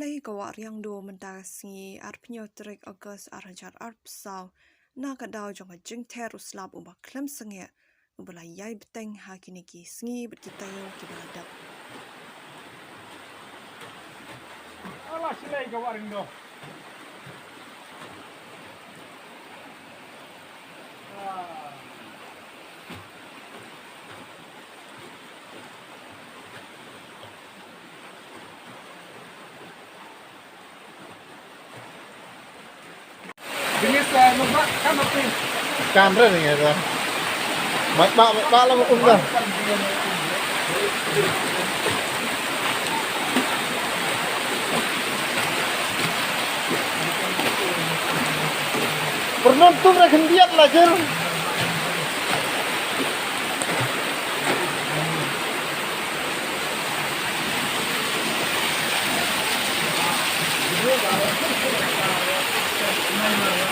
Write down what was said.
lay kawa riang do mentasi arpnyo trek August arhajar arpsaw na kadaw jong jing terus lab uba klem senge ubala yai beteng ha kini ki sngi berkitayo kibaladap. Alah silai kawa riang do. Jenis nombak kan apa? Kamera nih ya, bak lah mau dah. Penonton rekendian lah jer. Ini